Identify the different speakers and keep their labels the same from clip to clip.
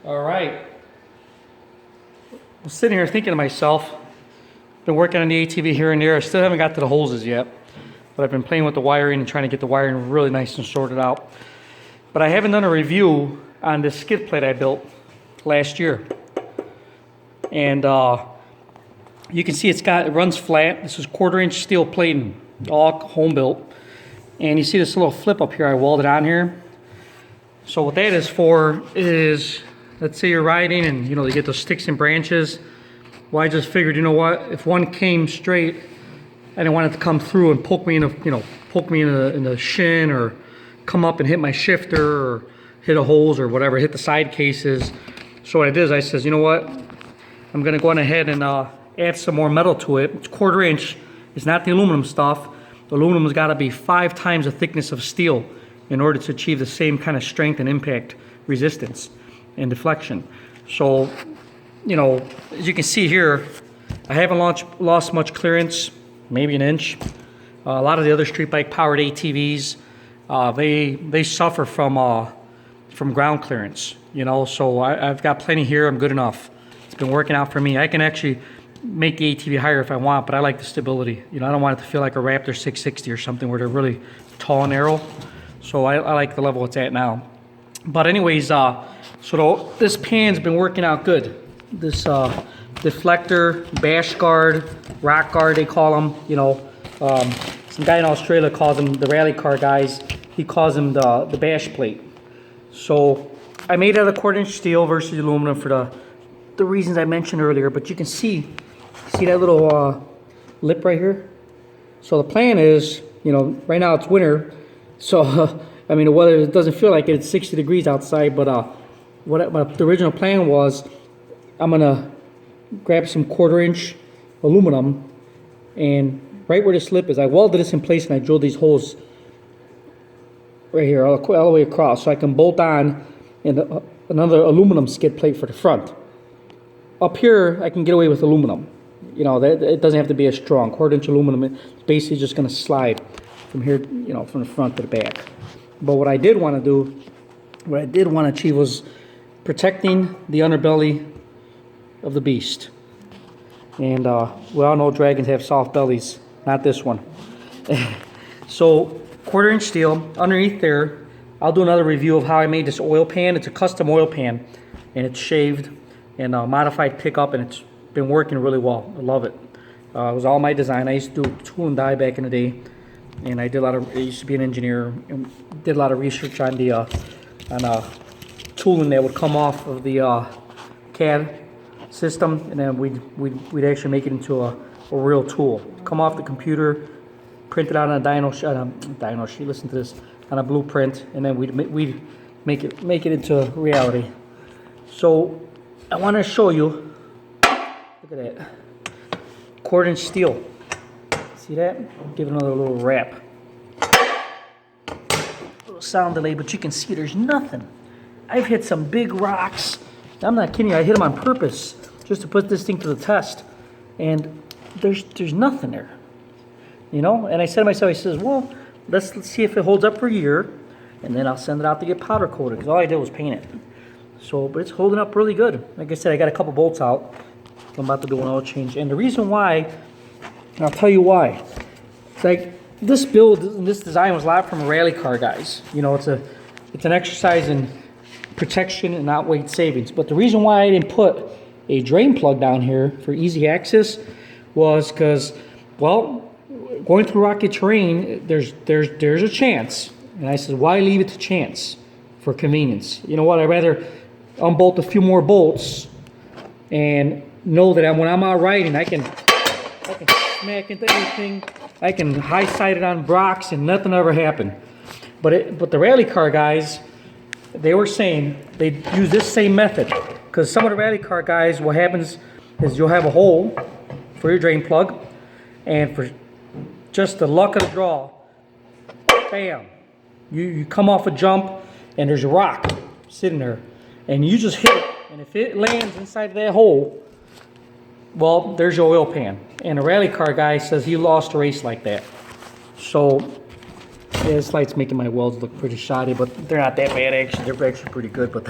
Speaker 1: All right. I'm sitting here thinking to myself, been working on the ATV here and there. I still haven't got to the hoses yet, but I've been playing with the wiring and trying to get the wiring really nice and sorted out. But I haven't done a review on this skid plate I built last year. And you can see it runs flat. This is 1/4-inch steel plating, all home built. And you see this little flip up here I welded on here. So what that is for is, let's say you're riding and you get those sticks and branches. Well, I just figured, you know what, if one came straight, I didn't want it to come through and poke me in the shin, or come up and hit my shifter, or hit a hose or whatever, hit the side cases. So what I did is I says, you know what, I'm gonna go on ahead and add some more metal to it. It's 1/4-inch. It's not the aluminum stuff. The aluminum's got to be 5 times the thickness of steel in order to achieve the same kind of strength and impact resistance and deflection. So, as you can see here, I haven't lost much clearance, maybe an inch. A lot of the other street bike powered ATVs, they suffer from ground clearance. So I've got plenty here. I'm good enough. It's been working out for me. I can actually make the ATV higher if I want, but I like the stability. I don't want it to feel like a Raptor 660 or something where they're really tall and narrow. So I like the level it's at now. But anyways, this pan's been working out good. This deflector, bash guard, rock guard, they call them. Some guy in Australia calls them, the rally car guys, he calls them the bash plate. So I made out of 1/4-inch steel versus aluminum for the reasons I mentioned earlier, but you can see that little lip right here? So the plan is, right now it's winter, so I mean the weather, it doesn't feel like it. It's 60 degrees outside, but what the original plan was, I'm gonna grab some 1/4-inch aluminum, and right where this lip is, I welded this in place and I drilled these holes right here all the way across, so I can bolt on another aluminum skid plate for the front. Up here, I can get away with aluminum. It doesn't have to be as strong. 1/4-inch aluminum, it's basically just going to slide from here, from the front to the back. But what I did want to achieve was protecting the underbelly of the beast. And we all know dragons have soft bellies, not this one. So 1/4-inch steel underneath there. I'll do another review of how I made this oil pan. It's a custom oil pan, and it's shaved and modified pickup, and it's been working really well. I love it. It was all my design. I used to do tool and die back in the day, and I used to be an engineer and did a lot of research on the tooling that would come off of the CAD system, and then we'd actually make it into a real tool. Come off the computer, print it out on a dyno sheet. Listen to this, on a blueprint, and then we'd make it into reality. So I want to show you. Look at that. 1/4-inch steel. See that? Give it another little wrap. Little sound delay, but you can see there's nothing. I've hit some big rocks. I'm not kidding you. I hit them on purpose just to put this thing to the test, and there's nothing there. And I said to myself, I says, well, let's see if it holds up for a year, and then I'll send it out to get powder coated, because all I did was paint it. So, but it's holding up really good. Like I said, I got a couple bolts out. I'm about to do an oil change. And the reason why, and I'll tell you why. It's like this build and this design was a lot from rally car guys. It's an exercise in protection and not weight savings. But the reason why I didn't put a drain plug down here for easy access was because, well, going through rocky terrain, there's a chance. And I said, why leave it to chance for convenience? You know what? I'd rather unbolt a few more bolts and know that when I'm out riding, I can smack into anything. I can high side it on rocks and nothing ever happened. But the rally car guys, they were saying they use this same method, because some of the rally car guys, what happens is you'll have a hole for your drain plug, and for just the luck of the draw, bam, you come off a jump and there's a rock sitting there, and you just hit it, and if it lands inside of that hole, well, there's your oil pan. And a rally car guy says he lost a race like that. So Yeah, this light's making my welds look pretty shoddy, but they're not that bad actually. They're actually pretty good, but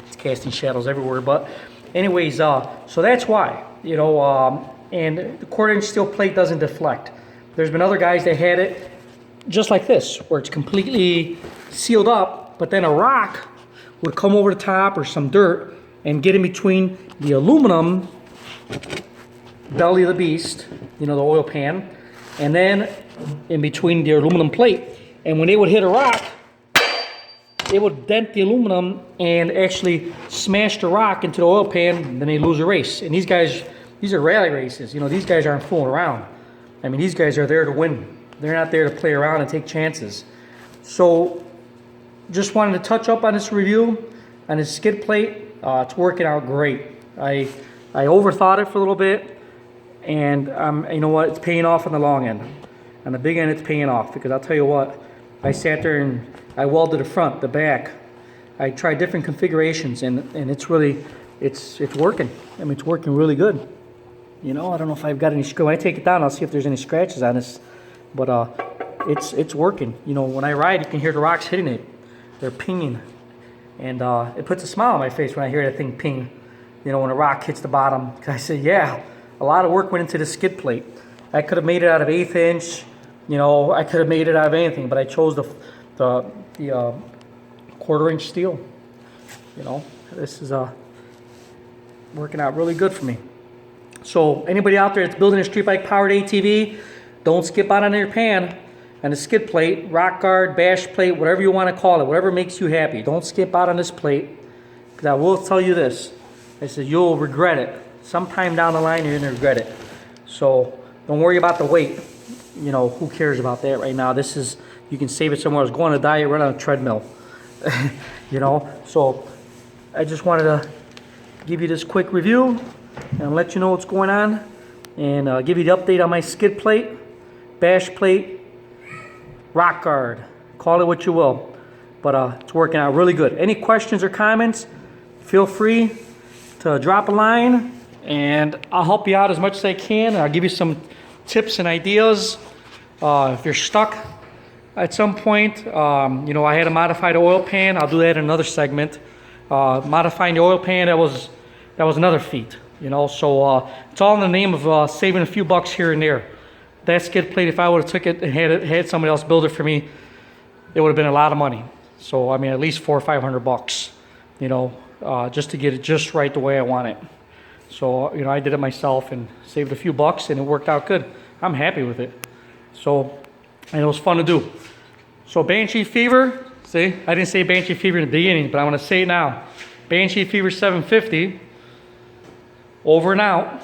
Speaker 1: it's casting shadows everywhere. But anyways, so that's why, you know, and the 1/4" steel plate doesn't deflect. There's been other guys that had it just like this, where it's completely sealed up, but then a rock would come over the top or some dirt and get in between the aluminum belly of the beast, you know, the oil pan, and then in between the aluminum plate. And when they would hit a rock, it would dent the aluminum and actually smash the rock into the oil pan, and then they lose a race. And these guys, these are rally races. You know, these guys aren't fooling around. I mean, these guys are there to win. They're not there to play around and take chances. So, just wanted to touch up on this review on this skid plate. It's working out great. I overthought it for a little bit, and you know what? It's paying off on the long end. On the big end, it's paying off, because I'll tell you what, I sat there and I welded the front, the back. I tried different configurations, and it's really, it's working. I mean, it's working really good. You know, I don't know if I've got any screw. When I take it down, I'll see if there's any scratches on this, but it's working. You know, when I ride, you can hear the rocks hitting it. They're pinging, and it puts a smile on my face when I hear that thing ping. You know, when a rock hits the bottom. I say, yeah, a lot of work went into the skid plate. I could have made it out of 1/8 inch. You know, I could have made it out of anything, but I chose the 1/4 inch steel. You know, this is working out really good for me. So anybody out there that's building a street bike powered ATV, don't skip out on your pan and the skid plate, rock guard, bash plate, whatever you want to call it, whatever makes you happy. Don't skip out on this plate, because I will tell you this. I said you'll regret it. Sometime down the line, you're going to regret it. So don't worry about the weight. You know, who cares about that right now? This is, you can save it somewhere else. Go on a diet, run on a treadmill. You know, so I just wanted to give you this quick review and let you know what's going on, and give you the update on my skid plate, bash plate, rock guard. Call it what you will, but it's working out really good. Any questions or comments, feel free to drop a line, and I'll help you out as much as I can. I'll give you some tips and ideas. If you're stuck at some point, you know, I had to modify the oil pan. I'll do that in another segment. Modifying the oil pan, that was another feat. You know, so it's all in the name of saving a few bucks here and there. That skid plate, if I would have took it and had somebody else build it for me, it would have been a lot of money. So I mean, at least $400 or $500, you know, just to get it just right the way I want it. So you know, I did it myself and saved a few bucks, and it worked out good. I'm happy with it. So, and it was fun to do. So Banshee Fever, see, I didn't say Banshee Fever in the beginning, but I'm going to say it now. Banshee Fever 750. Over and out.